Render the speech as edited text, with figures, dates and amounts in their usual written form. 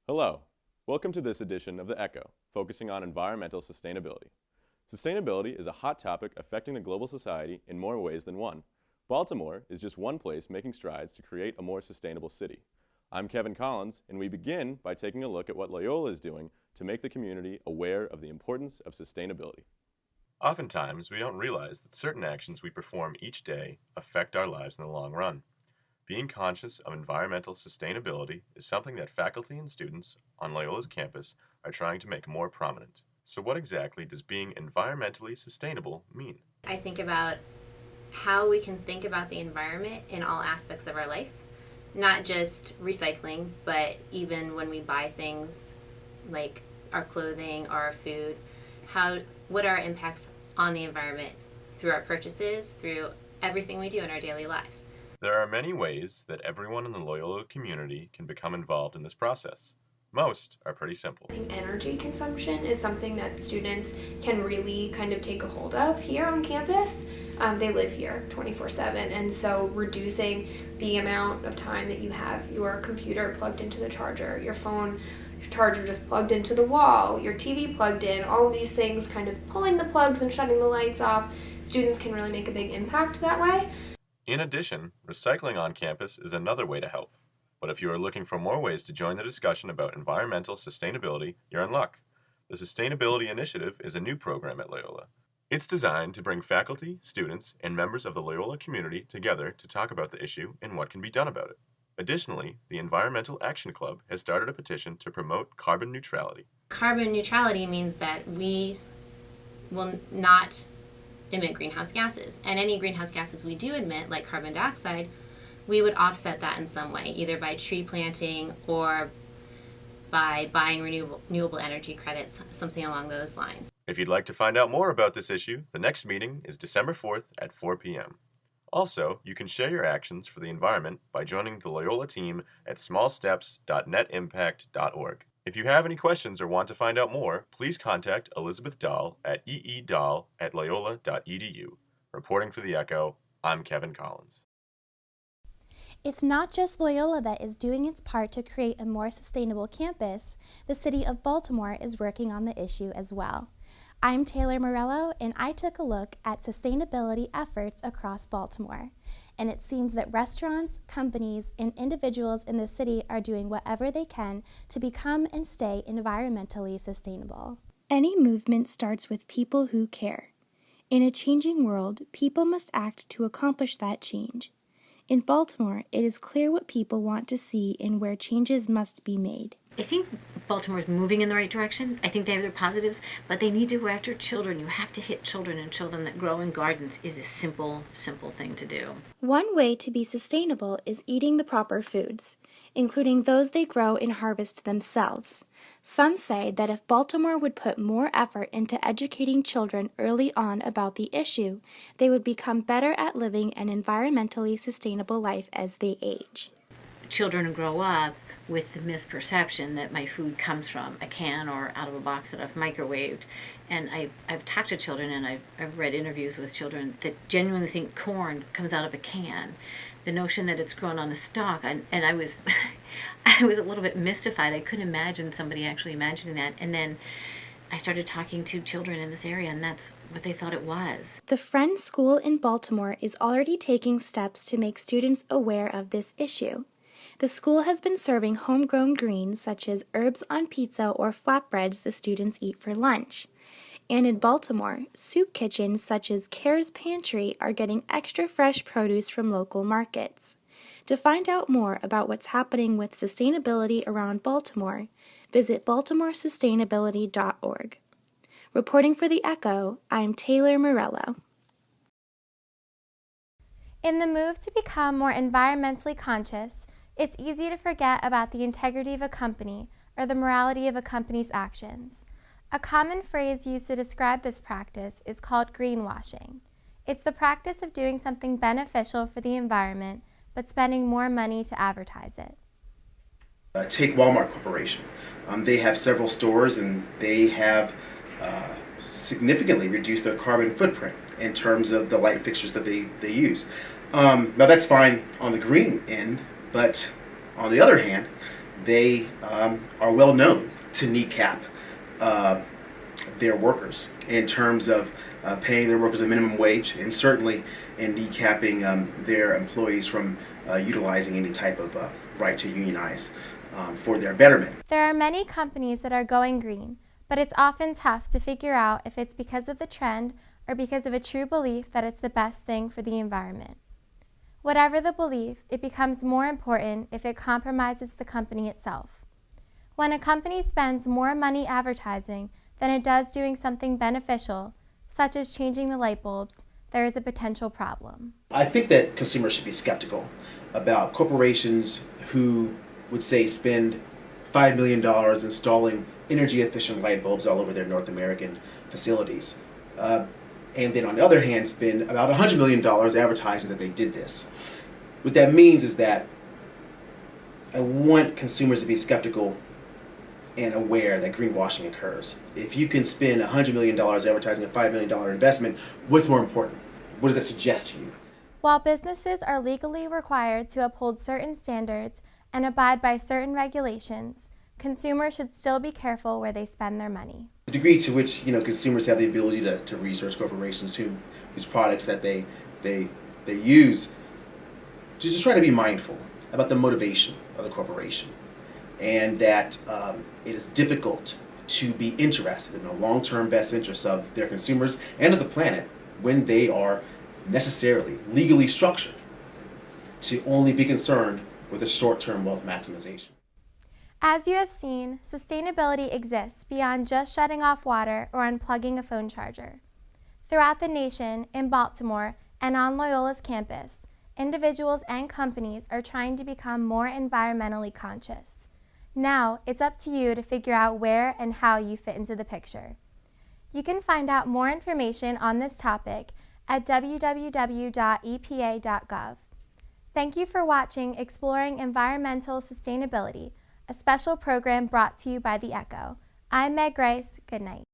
Hello, welcome to this edition of The Echo, focusing on environmental sustainability. Sustainability is a hot topic affecting the global society in more ways than one. Baltimore is just one place making strides to create a more sustainable city. I'm Kevin Collins, and we begin by taking a look at what Loyola is doing to make the community aware of the importance of sustainability. Oftentimes, we don't realize that certain actions we perform each day affect our lives in the long run. Being conscious of environmental sustainability is something that faculty and students on Loyola's campus are trying to make more prominent. So what exactly does being environmentally sustainable mean? I think about how we can think about the environment in all aspects of our life, not just recycling, but even when we buy things like our clothing or our food, what are our impacts on the environment through our purchases, through everything we do in our daily lives. There are many ways that everyone in the Loyola community can become involved in this process. Most are pretty simple. I think energy consumption is something that students can really kind of take a hold of here on campus. They live here 24/7, and so reducing the amount of time that you have your computer plugged into the charger, your phone charger just plugged into the wall, your TV plugged in, all of these things kind of pulling the plugs and shutting the lights off, students can really make a big impact that way. In addition, recycling on campus is another way to help. But if you are looking for more ways to join the discussion about environmental sustainability, you're in luck. The Sustainability Initiative is a new program at Loyola. It's designed to bring faculty, students, and members of the Loyola community together to talk about the issue and what can be done about it. Additionally, the Environmental Action Club has started a petition to promote carbon neutrality. Carbon neutrality means that we will not emit greenhouse gases, and any greenhouse gases we do emit, like carbon dioxide, we would offset that in some way, either by tree planting or by buying renewable energy credits, something along those lines. If you'd like to find out more about this issue, the next meeting is December 4th at 4 p.m. Also, you can share your actions for the environment by joining the Loyola team at smallsteps.netimpact.org. If you have any questions or want to find out more, please contact Elizabeth Dahl at eedahl@loyola.edu. Reporting for The Echo, I'm Kevin Collins. It's not just Loyola that is doing its part to create a more sustainable campus. The city of Baltimore is working on the issue as well. I'm Taylor Morello, and I took a look at sustainability efforts across Baltimore. And it seems that restaurants, companies, and individuals in the city are doing whatever they can to become and stay environmentally sustainable. Any movement starts with people who care. In a changing world, people must act to accomplish that change. In Baltimore, it is clear what people want to see and where changes must be made. I think Baltimore is moving in the right direction. I think they have their positives, but they need to go after children. You have to hit children, and children that grow in gardens is a simple thing to do. One way to be sustainable is eating the proper foods, including those they grow and harvest themselves. Some say that if Baltimore would put more effort into educating children early on about the issue, they would become better at living an environmentally sustainable life as they age. Children grow up with the misperception that my food comes from a can or out of a box that I've microwaved. And I've talked to children, and I've read interviews with children that genuinely think corn comes out of a can. The notion that it's grown on a stalk, and I was I was a little bit mystified. I couldn't imagine somebody actually imagining that. And then I started talking to children in this area, and that's what they thought it was. The Friends School in Baltimore is already taking steps to make students aware of this issue. The school has been serving homegrown greens such as herbs on pizza or flatbreads the students eat for lunch. And in Baltimore, soup kitchens such as Care's Pantry are getting extra fresh produce from local markets. To find out more about what's happening with sustainability around Baltimore, visit baltimoresustainability.org. Reporting for The Echo, I'm Taylor Morello. In the move to become more environmentally conscious, it's easy to forget about the integrity of a company or the morality of a company's actions. A common phrase used to describe this practice is called greenwashing. It's the practice of doing something beneficial for the environment, but spending more money to advertise it. Take Walmart Corporation. They have several stores, and they have significantly reduced their carbon footprint in terms of the light fixtures that they use. Now that's fine on the green end, but on the other hand, they are well known to kneecap their workers in terms of paying their workers a minimum wage, and certainly in kneecapping their employees from utilizing any type of right to unionize for their betterment. There are many companies that are going green, but it's often tough to figure out if it's because of the trend or because of a true belief that it's the best thing for the environment. Whatever the belief, it becomes more important if it compromises the company itself. When a company spends more money advertising than it does doing something beneficial, such as changing the light bulbs, there is a potential problem. I think that consumers should be skeptical about corporations who would say spend $5 million installing energy efficient light bulbs all over their North American facilities. And then on the other hand, spend about $100 million advertising that they did this. What that means is that I want consumers to be skeptical and aware that greenwashing occurs. If you can spend $100 million advertising a $5 million investment, what's more important? What does that suggest to you? While businesses are legally required to uphold certain standards and abide by certain regulations, consumers should still be careful where they spend their money. The degree to which consumers have the ability to research corporations whose products that they use, just try to be mindful about the motivation of the corporation, and that it is difficult to be interested in the long-term best interests of their consumers and of the planet when they are necessarily legally structured to only be concerned with the short-term wealth maximization. As you have seen, sustainability exists beyond just shutting off water or unplugging a phone charger. Throughout the nation, in Baltimore, and on Loyola's campus, individuals and companies are trying to become more environmentally conscious. Now, it's up to you to figure out where and how you fit into the picture. You can find out more information on this topic at www.epa.gov. Thank you for watching Exploring Environmental Sustainability, a special program brought to you by the Echo. I'm Meg Grice. Good night.